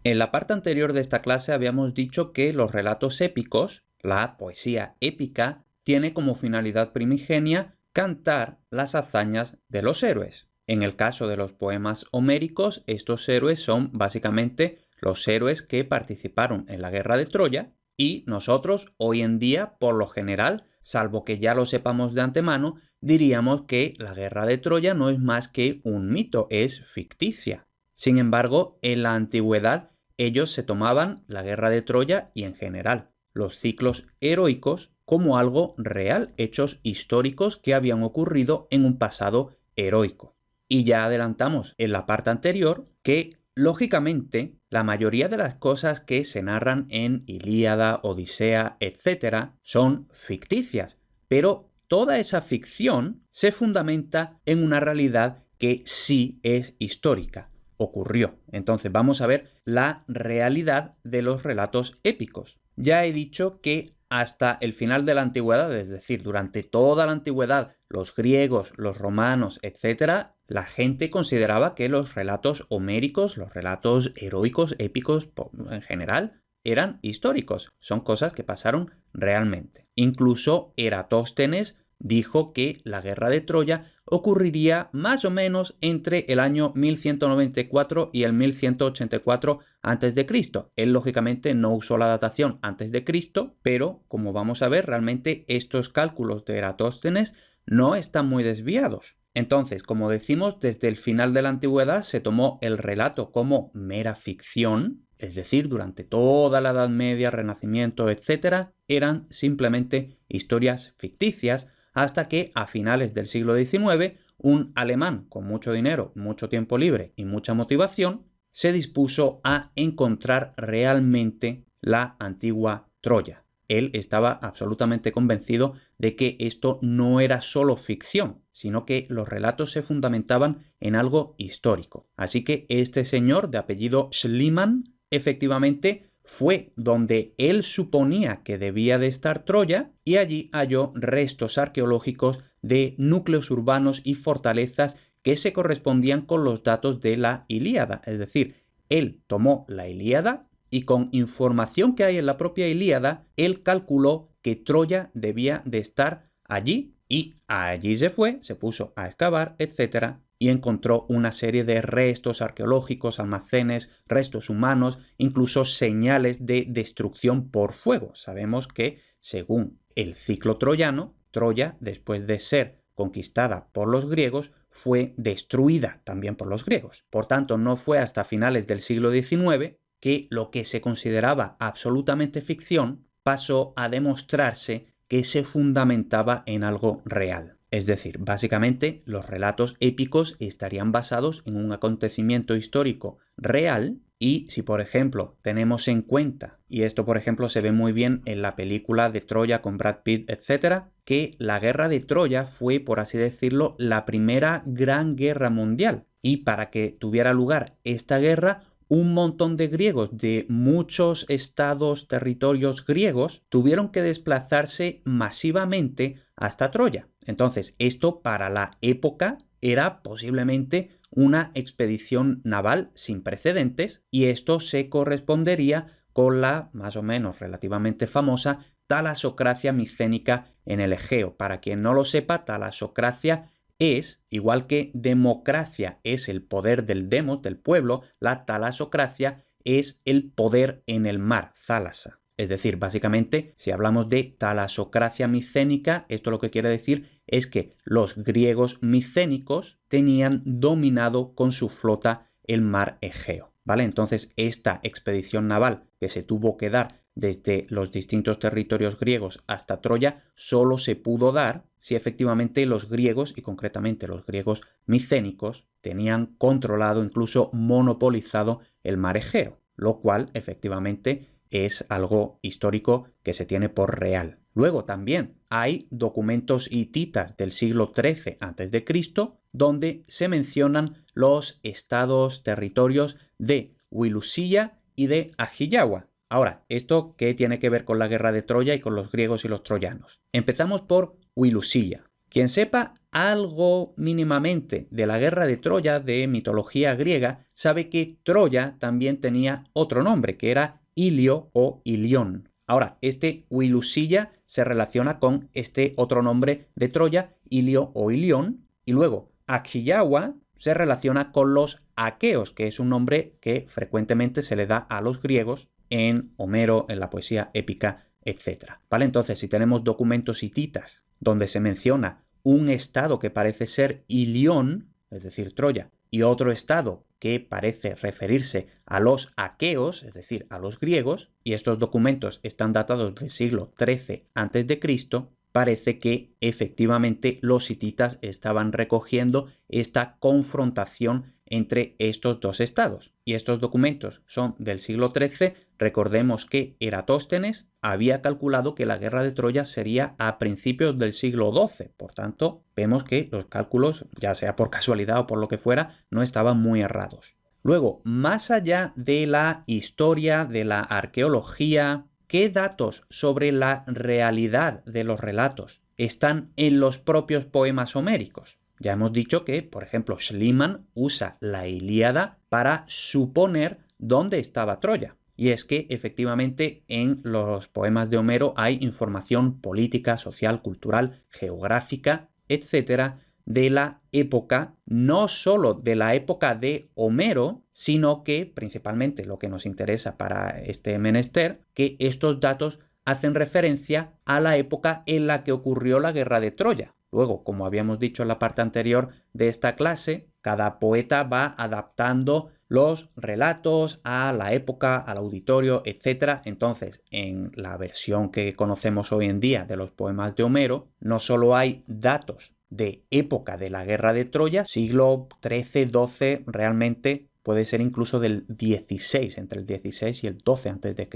En la parte anterior de esta clase habíamos dicho que los relatos épicos, la poesía épica, tiene como finalidad primigenia cantar las hazañas de los héroes. En el caso de los poemas homéricos, estos héroes son básicamente los héroes que participaron en la guerra de Troya y nosotros hoy en día, por lo general, salvo que ya lo sepamos de antemano, diríamos que la guerra de Troya no es más que un mito, es ficticia. Sin embargo, en la antigüedad ellos se tomaban la guerra de Troya y en general los ciclos heroicos como algo real, hechos históricos que habían ocurrido en un pasado heroico. Y ya adelantamos en la parte anterior que, lógicamente, la mayoría de las cosas que se narran en Ilíada, Odisea, etc., son ficticias, pero toda esa ficción se fundamenta en una realidad que sí es histórica. Ocurrió. Entonces vamos a ver la realidad de los relatos épicos. Ya he dicho que hasta el final de la antigüedad, es decir, durante toda la antigüedad, los griegos, los romanos, etc., la gente consideraba que los relatos homéricos, los relatos heroicos, épicos en general, eran históricos. Son cosas que pasaron realmente. Incluso Eratóstenes dijo que la guerra de Troya ocurriría más o menos entre el año 1194 y el 1184 a.C. Él lógicamente no usó la datación antes de Cristo, pero como vamos a ver, realmente estos cálculos de Eratóstenes no están muy desviados. Entonces, como decimos, desde el final de la antigüedad se tomó el relato como mera ficción, es decir, durante toda la Edad Media, Renacimiento, etc., eran simplemente historias ficticias, hasta que a finales del siglo XIX un alemán con mucho dinero, mucho tiempo libre y mucha motivación se dispuso a encontrar realmente la antigua Troya. Él estaba absolutamente convencido de que esto no era solo ficción, sino que los relatos se fundamentaban en algo histórico. Así que este señor de apellido Schliemann efectivamente fue donde él suponía que debía de estar Troya y allí halló restos arqueológicos de núcleos urbanos y fortalezas que se correspondían con los datos de la Ilíada. Es decir, él tomó la Ilíada y con información que hay en la propia Ilíada, él calculó que Troya debía de estar allí y allí se fue, se puso a excavar, etc., y encontró una serie de restos arqueológicos, almacenes, restos humanos, incluso señales de destrucción por fuego. Sabemos que, según el ciclo troyano, Troya, después de ser conquistada por los griegos, fue destruida también por los griegos. Por tanto, no fue hasta finales del siglo XIX que lo que se consideraba absolutamente ficción pasó a demostrarse que se fundamentaba en algo real. Es decir, básicamente los relatos épicos estarían basados en un acontecimiento histórico real y si por ejemplo tenemos en cuenta, y esto por ejemplo se ve muy bien en la película de Troya con Brad Pitt, etc., que la guerra de Troya fue, por así decirlo, la primera gran guerra mundial. Y para que tuviera lugar esta guerra, un montón de griegos de muchos estados, territorios griegos, tuvieron que desplazarse masivamente hasta Troya. Entonces, esto para la época era posiblemente una expedición naval sin precedentes y esto se correspondería con la más o menos relativamente famosa talasocracia micénica en el Egeo. Para quien no lo sepa, talasocracia es, igual que democracia es el poder del demos, del pueblo, la talasocracia es el poder en el mar, thalassa. Es decir, básicamente, si hablamos de talasocracia micénica, esto lo que quiere decir es que los griegos micénicos tenían dominado con su flota el mar Egeo, ¿vale? Entonces, esta expedición naval que se tuvo que dar desde los distintos territorios griegos hasta Troya solo se pudo dar si efectivamente los griegos, y concretamente los griegos micénicos, tenían controlado, incluso monopolizado el mar Egeo, lo cual efectivamente es algo histórico que se tiene por real. Luego también hay documentos hititas del siglo XIII a.C. donde se mencionan los estados, territorios de Wilusilla y de Ajiyawa. Ahora, ¿esto qué tiene que ver con la guerra de Troya y con los griegos y los troyanos? Empezamos por Wilusilla. Quien sepa algo mínimamente de la guerra de Troya, de mitología griega, sabe que Troya también tenía otro nombre, que era Ilio o Ilión. Ahora, este Wilusilla se relaciona con este otro nombre de Troya, Ilio o Ilión, y luego Axillawa se relaciona con los aqueos, que es un nombre que frecuentemente se le da a los griegos en Homero, en la poesía épica, etc. ¿Vale? Entonces, si tenemos documentos hititas donde se menciona un estado que parece ser Ilión, es decir, Troya, y otro estado que parece referirse a los aqueos, es decir, a los griegos, y estos documentos están datados del siglo XIII a.C., parece que efectivamente los hititas estaban recogiendo esta confrontación entre estos dos estados. Y estos documentos son del siglo XIII. Recordemos que Eratóstenes había calculado que la guerra de Troya sería a principios del siglo XII. Por tanto, vemos que los cálculos, ya sea por casualidad o por lo que fuera, no estaban muy errados. Luego, más allá de la historia, de la arqueología, ¿qué datos sobre la realidad de los relatos están en los propios poemas homéricos? Ya hemos dicho que, por ejemplo, Schliemann usa la Ilíada para suponer dónde estaba Troya. Y es que, efectivamente, en los poemas de Homero hay información política, social, cultural, geográfica, etcétera, de la época, no solo de la época de Homero, sino que, principalmente lo que nos interesa para este menester, que estos datos hacen referencia a la época en la que ocurrió la guerra de Troya. Luego, como habíamos dicho en la parte anterior de esta clase, cada poeta va adaptando los relatos a la época, al auditorio, etc. Entonces, en la versión que conocemos hoy en día de los poemas de Homero, no solo hay datos de época de la guerra de Troya, siglo XIII, XII, realmente puede ser incluso del XVI, entre el XVI y el XII a.C.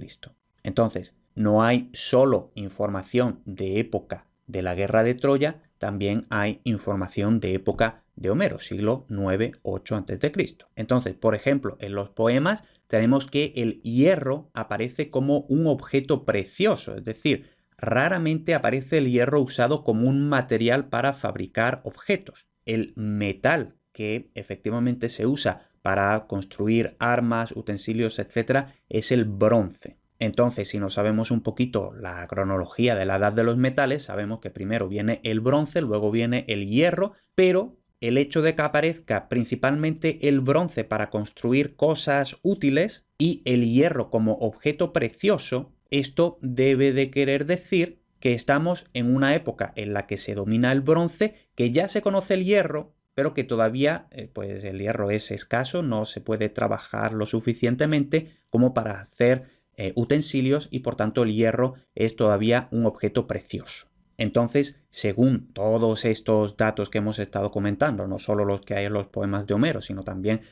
Entonces, no hay solo información de época de la guerra de Troya, también hay información de época de Homero, siglo IX, VIII a.C. Entonces, por ejemplo, en los poemas tenemos que el hierro aparece como un objeto precioso, es decir, raramente aparece el hierro usado como un material para fabricar objetos. El metal que efectivamente se usa para construir armas, utensilios, etc., es el bronce. Entonces, si no sabemos un poquito la cronología de la edad de los metales, sabemos que primero viene el bronce, luego viene el hierro, pero el hecho de que aparezca principalmente el bronce para construir cosas útiles y el hierro como objeto precioso, esto debe de querer decir que estamos en una época en la que se domina el bronce, que ya se conoce el hierro, pero que todavía pues el hierro es escaso, no se puede trabajar lo suficientemente como para hacer utensilios y por tanto el hierro es todavía un objeto precioso. Entonces, según todos estos datos que hemos estado comentando, no solo los que hay en los poemas de Homero, sino también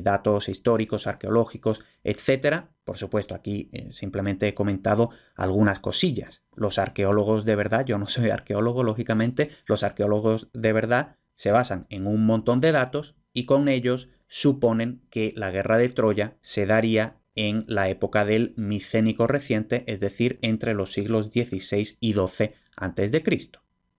datos históricos, arqueológicos, etc. Por supuesto, aquí simplemente he comentado algunas cosillas. Los arqueólogos de verdad, yo no soy arqueólogo, lógicamente, los arqueólogos de verdad se basan en un montón de datos y con ellos suponen que la guerra de Troya se daría en la época del Micénico reciente, es decir, entre los siglos XVI y XII a.C.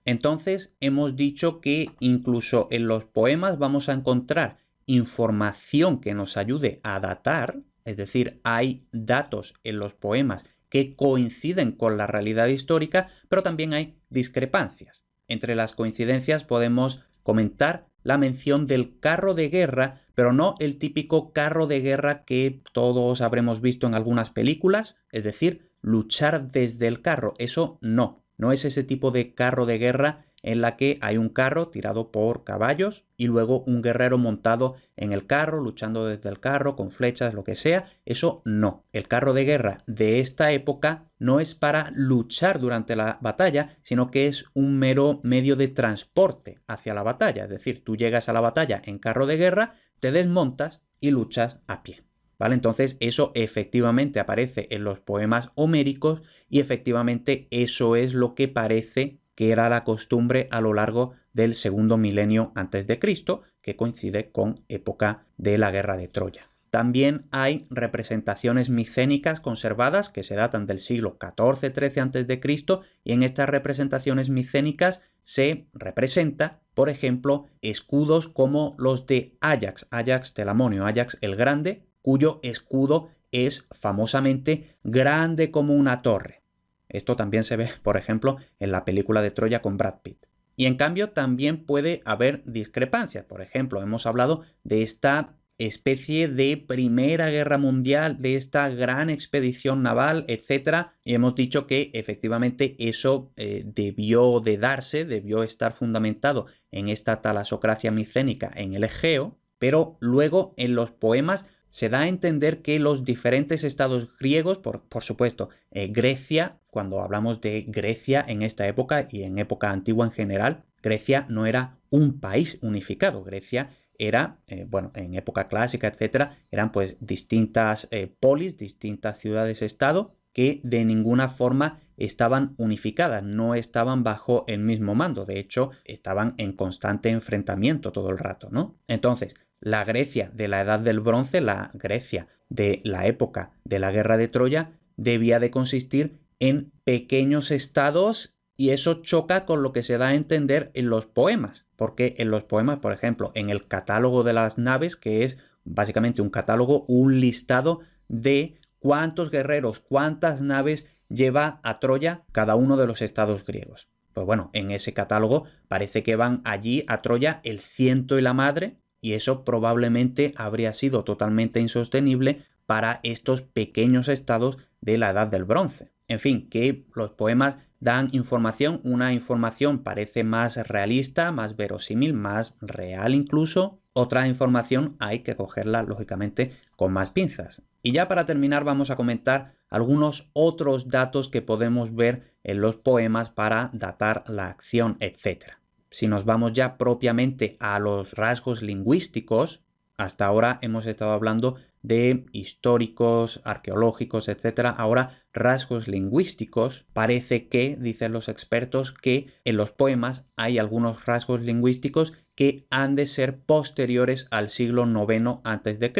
Entonces, hemos dicho que incluso en los poemas vamos a encontrar información que nos ayude a datar, es decir, hay datos en los poemas que coinciden con la realidad histórica, pero también hay discrepancias. Entre las coincidencias podemos comentar la mención del carro de guerra, pero no el típico carro de guerra que todos habremos visto en algunas películas, es decir, luchar desde el carro. Eso no es ese tipo de carro de guerra en la que hay un carro tirado por caballos y luego un guerrero montado en el carro, luchando desde el carro, con flechas, lo que sea. Eso no. El carro de guerra de esta época no es para luchar durante la batalla, sino que es un mero medio de transporte hacia la batalla. Es decir, tú llegas a la batalla en carro de guerra, te desmontas y luchas a pie. ¿Vale? Entonces eso efectivamente aparece en los poemas homéricos y efectivamente eso es lo que parece que era la costumbre a lo largo del segundo milenio antes de Cristo, que coincide con época de la guerra de Troya. También hay representaciones micénicas conservadas que se datan del siglo XIV-XIII a.C. y en estas representaciones micénicas se representa, por ejemplo, escudos como los de Áyax, Áyax Telamonio, Áyax el Grande, cuyo escudo es famosamente grande como una torre. Esto también se ve, por ejemplo, en la película de Troya con Brad Pitt. Y en cambio también puede haber discrepancias. Por ejemplo, hemos hablado de esta especie de Primera Guerra Mundial, de esta gran expedición naval, etc. Y hemos dicho que efectivamente eso debió de darse, debió estar fundamentado en esta talasocracia micénica en el Egeo, pero luego en los poemas se da a entender que los diferentes estados griegos, por supuesto, Grecia, cuando hablamos de Grecia en esta época y en época antigua en general, Grecia no era un país unificado. Grecia era, bueno, en época clásica, etcétera, eran pues distintas polis, distintas ciudades-estado que de ninguna forma estaban unificadas, no estaban bajo el mismo mando, de hecho, estaban en constante enfrentamiento todo el rato, ¿no? Entonces, la Grecia de la Edad del Bronce, la Grecia de la época de la Guerra de Troya, debía de consistir en pequeños estados y eso choca con lo que se da a entender en los poemas, porque en los poemas, por ejemplo, en el catálogo de las naves, que es básicamente un catálogo, un listado de cuántos guerreros, cuántas naves lleva a Troya cada uno de los estados griegos. Pues bueno, en ese catálogo parece que van allí a Troya el ciento y la madre, y eso probablemente habría sido totalmente insostenible para estos pequeños estados de la Edad del Bronce. En fin, que los poemas dan información, una información parece más realista, más verosímil, más real incluso. Otra información hay que cogerla, lógicamente, con más pinzas. Y ya para terminar vamos a comentar algunos otros datos que podemos ver en los poemas para datar la acción, etc. Si nos vamos ya propiamente a los rasgos lingüísticos, hasta ahora hemos estado hablando de históricos, arqueológicos, etc. Ahora, rasgos lingüísticos. Parece que, dicen los expertos, que en los poemas hay algunos rasgos lingüísticos que han de ser posteriores al siglo IX a.C.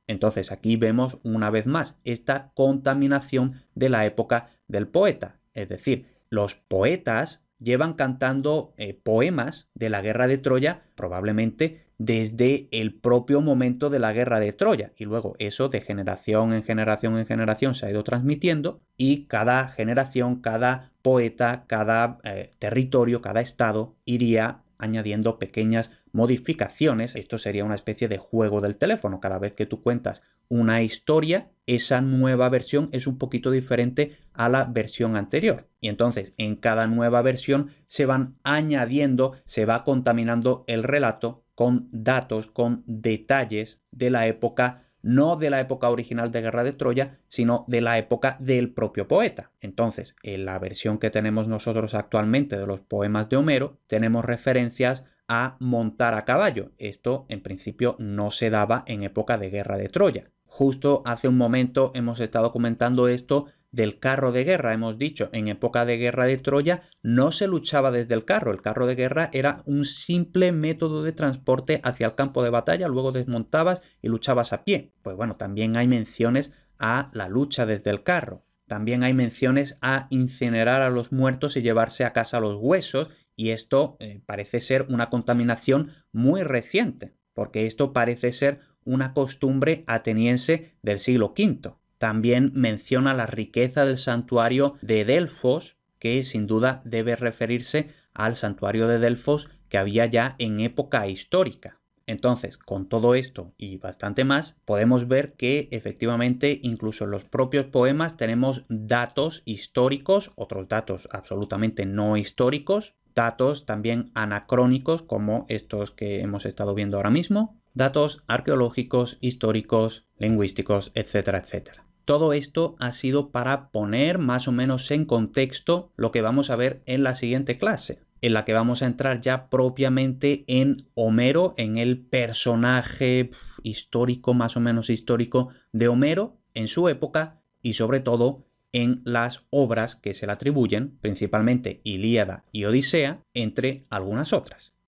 Entonces aquí vemos una vez más esta contaminación de la época del poeta. Es decir, los poetas llevan cantando poemas de la guerra de Troya probablemente desde el propio momento de la guerra de Troya y luego eso de generación en generación en generación se ha ido transmitiendo y cada generación, cada poeta, cada territorio, cada estado iría añadiendo pequeñas modificaciones. Esto sería una especie de juego del teléfono. Cada vez que tú cuentas una historia, esa nueva versión es un poquito diferente a la versión anterior. Y entonces en cada nueva versión se van añadiendo, se va contaminando el relato con datos, con detalles de la época, no de la época original de Guerra de Troya, sino de la época del propio poeta. Entonces, en la versión que tenemos nosotros actualmente de los poemas de Homero, tenemos referencias a montar a caballo. Esto, en principio, no se daba en época de Guerra de Troya. Justo hace un momento hemos estado comentando esto del carro de guerra. Hemos dicho, en época de Guerra de Troya no se luchaba desde el carro de guerra era un simple método de transporte hacia el campo de batalla, luego desmontabas y luchabas a pie. Pues bueno, también hay menciones a la lucha desde el carro. También hay menciones a incinerar a los muertos y llevarse a casa los huesos, y esto parece ser una contaminación muy reciente, porque esto parece ser una costumbre ateniense del siglo V. También menciona la riqueza del santuario de Delfos, que sin duda debe referirse al santuario de Delfos que había ya en época histórica. Entonces, con todo esto y bastante más, podemos ver que efectivamente incluso en los propios poemas tenemos datos históricos, otros datos absolutamente no históricos, datos también anacrónicos como estos que hemos estado viendo ahora mismo, datos arqueológicos, históricos, lingüísticos, etcétera, etcétera. Todo esto ha sido para poner más o menos en contexto lo que vamos a ver en la siguiente clase, en la que vamos a entrar ya propiamente en Homero, en el personaje histórico, más o menos histórico de Homero en su época y sobre todo en las obras que se le atribuyen, principalmente Ilíada y Odisea, entre algunas otras.